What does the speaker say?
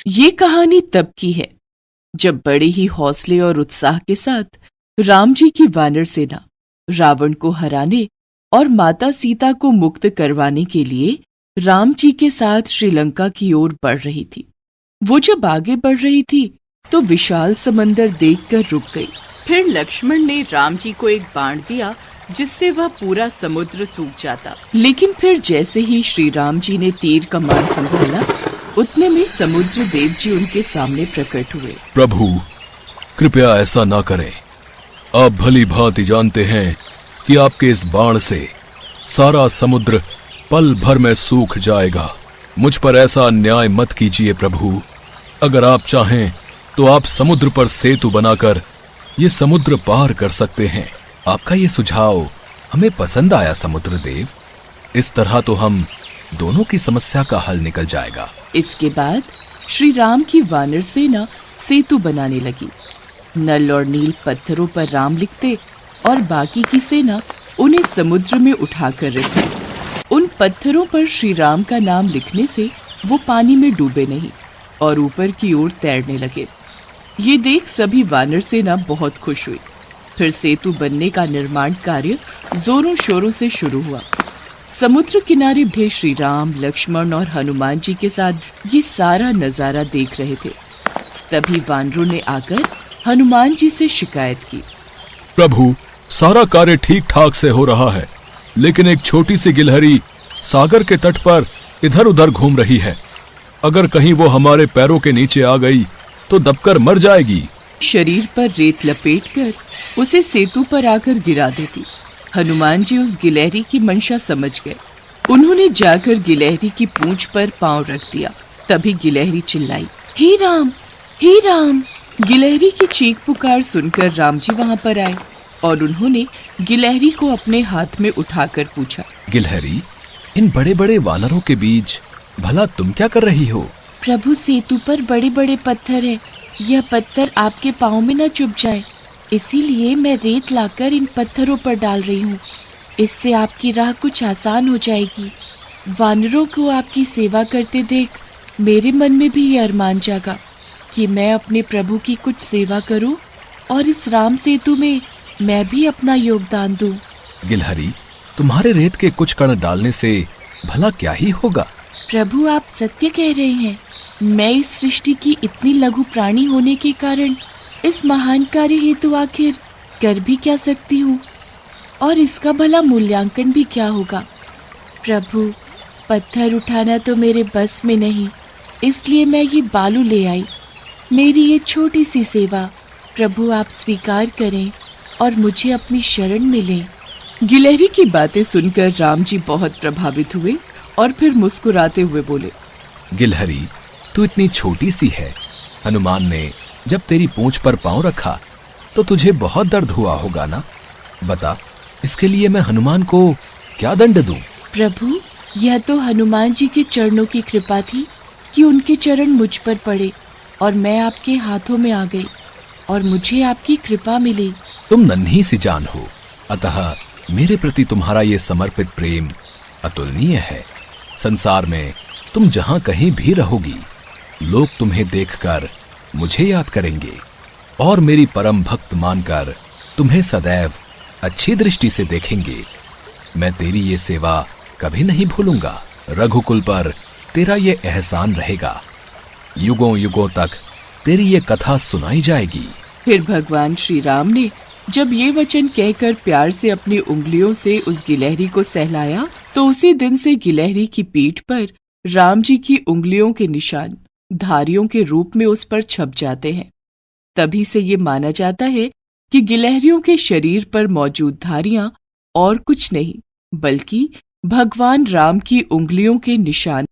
ये कहानी तब की है जब बड़े ही हौसले और उत्साह के साथ राम जी की वानर सेना रावण को हराने और माता सीता को मुक्त करवाने के लिए राम जी के साथ श्रीलंका की ओर बढ़ रही थी। वो जब आगे बढ़ रही थी तो विशाल समंदर देखकर रुक गई। फिर लक्ष्मण ने राम जी को एक बाण दिया जिससे वह पूरा समुद्र सूख जाता। लेकिन फिर जैसे ही श्री राम जी ने तीर कमान संभाला, उतने में समुद्र देव जी उनके सामने प्रकट हुए। प्रभु, कृपया ऐसा ना करें। आप भली भांति जानते हैं कि आपके इस बाण से सारा समुद्र पल भर में सूख जाएगा। मुझ पर ऐसा अन्याय मत कीजिए प्रभु। अगर आप चाहें तो आप समुद्र पर सेतु बनाकर ये समुद्र पार कर सकते हैं। आपका ये सुझाव हमें पसंद आया समुद्र देव। इस तरह तो हम दोनों की समस्या का हल निकल जाएगा। इसके बाद श्री राम की वानर सेना सेतु बनाने लगी। नल और नील पत्थरों पर राम लिखते और बाकी की सेना उन्हें समुद्र में उठाकर रखती। उन पत्थरों पर श्री राम का नाम लिखने से वो पानी में डूबे नहीं और ऊपर की ओर तैरने लगे। ये देख सभी वानर सेना बहुत खुश हुई। फिर सेतु बनने का निर्माण कार्य जोरों शोरों से शुरू हुआ। समुद्र किनारे बैठे श्री राम, लक्ष्मण और हनुमान जी के साथ ये सारा नजारा देख रहे थे। तभी वानरों ने आकर हनुमान जी से शिकायत की। प्रभु, सारा कार्य ठीक ठाक से हो रहा है, लेकिन एक छोटी सी गिलहरी सागर के तट पर इधर उधर घूम रही है। अगर कहीं वो हमारे पैरों के नीचे आ गई तो दबकर मर जाएगी। शरीर पर रेत लपेटकर उसे सेतु पर आकर गिरा देती। हनुमान जी उस गिलहरी की मंशा समझ गए। उन्होंने जाकर गिलहरी की पूंछ पर पांव रख दिया। तभी गिलहरी चिल्लाई, हे राम, हे राम। गिलहरी की चीख पुकार सुनकर राम जी वहां पर आए और उन्होंने गिलहरी को अपने हाथ में उठाकर पूछा, गिलहरी, इन बड़े बड़े वानरों के बीच भला तुम क्या कर रही हो? प्रभु, सेतु पर बड़े बड़े पत्थर हैं। यह पत्थर आपके पाँव में न चुभ जाए, इसीलिए मैं रेत लाकर इन पत्थरों पर डाल रही हूँ। इससे आपकी राह कुछ आसान हो जाएगी। वानरों को आपकी सेवा करते देख मेरे मन में भी ये अरमान जागा कि मैं अपने प्रभु की कुछ सेवा करूं और इस राम सेतु में मैं भी अपना योगदान दूं। गिलहरी, तुम्हारे रेत के कुछ कण डालने से भला क्या ही होगा? प्रभु, आप सत्य कह रहे हैं। मैं इस सृष्टि की इतनी लघु प्राणी होने के कारण इस महान कार्य हेतु आखिर कर भी क्या सकती हूँ, और इसका भला मूल्यांकन भी क्या होगा। प्रभु, पत्थर उठाना तो मेरे बस में नहीं, इसलिए मैं ये बालू ले आई। मेरी ये छोटी सी सेवा प्रभु आप स्वीकार करें और मुझे अपनी शरण में लें। गिलहरी की बातें सुनकर राम जी बहुत प्रभावित हुए और फिर मुस्कुराते हुए बोले, गिलहरी, तू इतनी छोटी सी है। हनुमान ने जब तेरी पूंछ पर पांव रखा तो तुझे बहुत दर्द हुआ होगा ना? बता, इसके लिए मैं हनुमान को क्या दंड दूं? प्रभु, यह तो हनुमान जी के चरणों की कृपा थी कि उनके चरण मुझ पर पड़े और मैं आपके हाथों में आ गई और मुझे आपकी कृपा मिली। तुम नन्ही सी जान हो, अतः मेरे प्रति तुम्हारा ये समर्पित प्रेम अतुलनीय है। संसार में तुम जहां कहीं भी रहोगी, लोग तुम्हें देखकर मुझे याद करेंगे और मेरी परम भक्त मानकर तुम्हें सदैव अच्छी दृष्टि से देखेंगे। मैं तेरी ये सेवा कभी नहीं भूलूंगा। रघुकुल पर तेरा ये एहसान रहेगा। युगों युगों तक तेरी ये कथा सुनाई जाएगी। फिर भगवान श्री राम ने जब ये वचन कहकर प्यार से अपनी उंगलियों से उस गिलहरी को सहलाया तो उसी दिन से गिलहरी की पीठ पर राम जी की उंगलियों के निशान धारियों के रूप में उस पर छप जाते हैं। तभी से ये माना जाता है कि गिलहरियों के शरीर पर मौजूद धारियां और कुछ नहीं बल्कि भगवान राम की उंगलियों के निशान